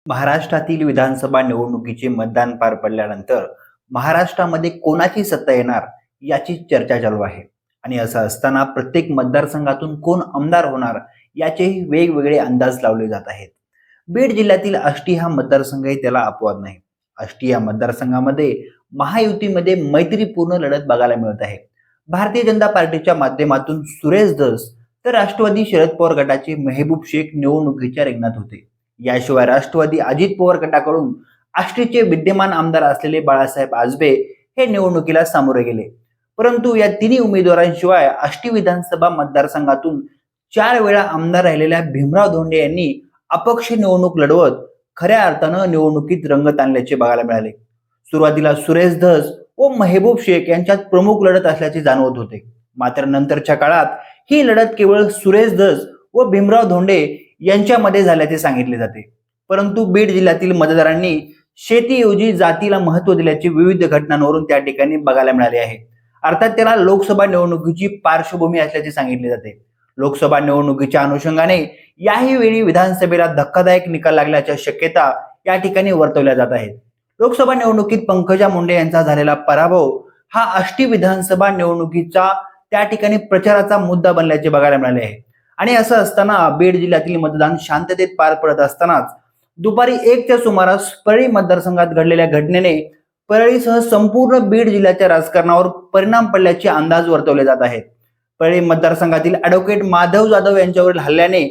महाराष्ट्रातील विधानसभा निवडणुकीचे मतदान पार पडल्यानंतर महाराष्ट्रामध्ये कोणाची सत्ता येणार याची चर्चा चालू आहे. आणि असं असताना प्रत्येक मतदारसंघातून कोण आमदार होणार याचेही वेगवेगळे अंदाज लावले जात आहेत. बीड जिल्ह्यातील आष्टी हा मतदारसंघही त्याला अपवाद नाही. आष्टी या मतदारसंघामध्ये महायुतीमध्ये मैत्रीपूर्ण लढत बघायला मिळत आहे. भारतीय जनता पार्टीच्या माध्यमातून सुरेश धस तर राष्ट्रवादी शरद पवार गटाचे मेहबूब शेख निवडणुकीच्या रिंगणात होते. याशिवाय राष्ट्रवादी अजित पवार गटाकडून आष्टीचे विद्यमान आमदार असलेले बाळासाहेब आजबे हे निवडणुकीला सामोरे गेले. परंतु या तिन्ही उमेदवारांशिवाय आष्टी विधानसभा मतदारसंघातून 4 वेळा आमदार राहिलेल्या भीमराव धोंडे यांनी अपक्ष निवडणूक लढवत खऱ्या अर्थानं निवडणुकीत रंगत आणल्याचे बघायला मिळाले. सुरुवातीला सुरेश धस व मेहबूब शेख यांच्यात प्रमुख लढत असल्याचे जाणवत होते. मात्र नंतरच्या काळात ही लढत केवळ सुरेश धस व भीमराव धोंडे यांच्यामध्ये झाल्याचे सांगितले जाते. परंतु बीड जिल्ह्यातील मतदारांनी शेतीऐवजी जातीला महत्त्व दिल्याचे विविध घटनांवरून त्या ठिकाणी बघायला मिळाले आहे. अर्थात त्याला लोकसभा निवडणुकीची पार्श्वभूमी असल्याचे सांगितले जाते. लोकसभा निवडणुकीच्या अनुषंगाने याही वेळी विधानसभेला धक्कादायक निकाल लागल्याच्या शक्यता या ठिकाणी वर्तवल्या जात आहेत. लोकसभा निवडणुकीत पंकजा मुंडे यांचा झालेला पराभव हा आष्टी विधानसभा निवडणुकीचा त्या ठिकाणी प्रचाराचा मुद्दा बनल्याचे बघायला मिळाले आहे. आणि असं असताना बीड जिल्ह्यातील मतदान शांततेत पार पडत असतानाच दुपारी 1च्या सुमारास परळी मतदारसंघात घडलेल्या घटनेने परळीसह संपूर्ण बीड जिल्ह्याच्या राजकारणावर परिणाम पडल्याचे अंदाज वर्तवले जात आहेत. परळी मतदारसंघातील ॲडव्होकेट माधव जाधव यांच्यावरील हल्ल्याने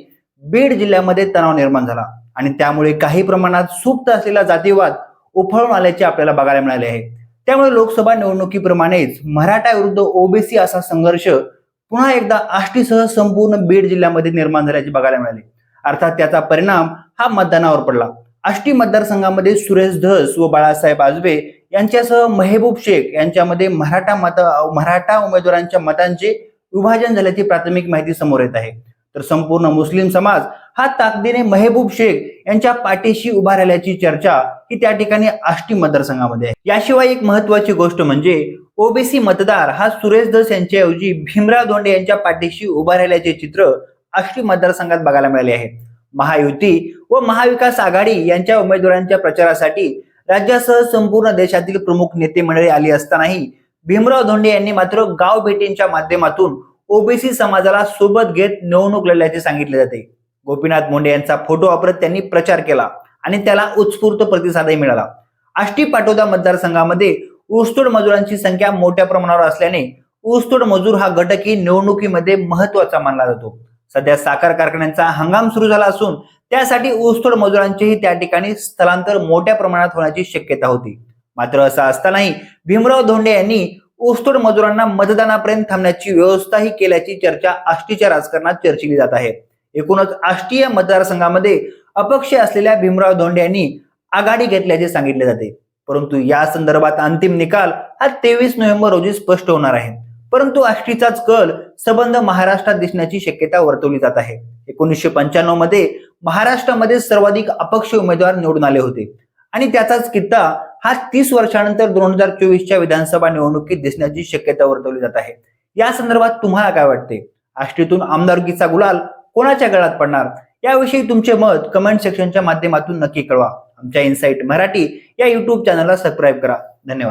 बीड जिल्ह्यामध्ये तणाव निर्माण झाला आणि त्यामुळे काही प्रमाणात सुप्त असलेला जातीवाद उफाळून आल्याचे आपल्याला बघायला मिळाले आहे. त्यामुळे लोकसभा निवडणुकीप्रमाणेच मराठा विरुद्ध ओबीसी असा संघर्ष पुन्हा एकदा आष्टीसह संपूर्ण बीड जिल्ह्यामध्ये निर्माण झाल्याचे बघायला मिळाले. अर्थात त्याचा परिणाम हा मतदानावर पडला. आष्टी मतदारसंघामध्ये सुरेश धस व बाळासाहेब आजबे यांच्यासह मेहबूब शेख यांच्यामध्ये मराठा उमेदवारांच्या मतांचे विभाजन झाल्याची प्राथमिक माहिती समोर येत आहे. तर संपूर्ण मुस्लिम समाज हा ताकदीने मेहबूब शेख यांच्या पाठीशी उभा राहिल्याची चर्चा ही त्या ठिकाणी आष्टी मतदारसंघामध्ये आहे. याशिवाय एक महत्वाची गोष्ट म्हणजे ओबीसी मतदार हा सुरेश धस यांच्याऐवजी भीमराव धोंडे यांच्या पाठीशी उभा राहिल्याचे चित्र आष्टी मतदारसंघात बघायला मिळाले आहे. महायुती व महाविकास आघाडी यांच्या उमेदवारांच्या प्रचारासाठी राज्यासह संपूर्ण देशातील प्रमुख नेते मंडळी आली असतानाही भीमराव धोंडे यांनी मात्र गाव भेटींच्या माध्यमातून ओबीसी समाजाला सोबत घेत निवडणूक लढल्याचे सांगितले जाते. गोपीनाथ मुंडे यांचा फोटो वापरत त्यांनी प्रचार केला आणि त्याला उत्स्फूर्त प्रतिसादही मिळाला. आष्टी पाटोदा मतदारसंघामध्ये ऊसतोड मजुरांची संख्या मोठ्या प्रमाणावर असल्याने ऊसतोड मजूर हा घटकही निवडणुकीमध्ये महत्वाचा मानला जातो. सध्या साखर कारखान्यांचा हंगाम सुरू झाला असून त्यासाठी ऊसतोड मजुरांचेही त्या ठिकाणी स्थलांतर मोठ्या प्रमाणात होण्याची शक्यता होती. मात्र असं असतानाही भीमराव धोंडे यांनी ऊसतोड मजुरांना मतदानापर्यंत थांबण्याची व्यवस्थाही केल्याची चर्चा आष्टीच्या राजकारणात चर्चिली जात आहे. एकूणच आष्टी या मतदारसंघामध्ये अपक्ष असलेल्या भीमराव धोंडे यांनी आघाडी घेतल्याचे सांगितले जाते. परंतु या संदर्भात अंतिम निकाल हा 23 नोव्हेंबर रोजी स्पष्ट होणार आहे. परंतु आष्टीचाच कल संबंध महाराष्ट्रात दिसण्याची शक्यता वर्तवली जात आहे. 1995 मध्ये महाराष्ट्रामध्ये सर्वाधिक अपक्ष उमेदवार निवडून आले होते आणि त्याचाच किस्सा हा 30 वर्षानंतर 2024च्या विधानसभा निवडणुकीत दिसण्याची शक्यता वर्तवली जात आहे. या संदर्भात तुम्हाला काय वाटते? आष्टीतून आमदारकीचा गुलाल कोणाच्या गळात पडणार याविषयी तुमचे मत कमेंट सेक्शनच्या माध्यमातून नक्की कळवा. आमच्या इनसाइट मराठी या YouTube चॅनलला सबस्क्राईब करा. धन्यवाद.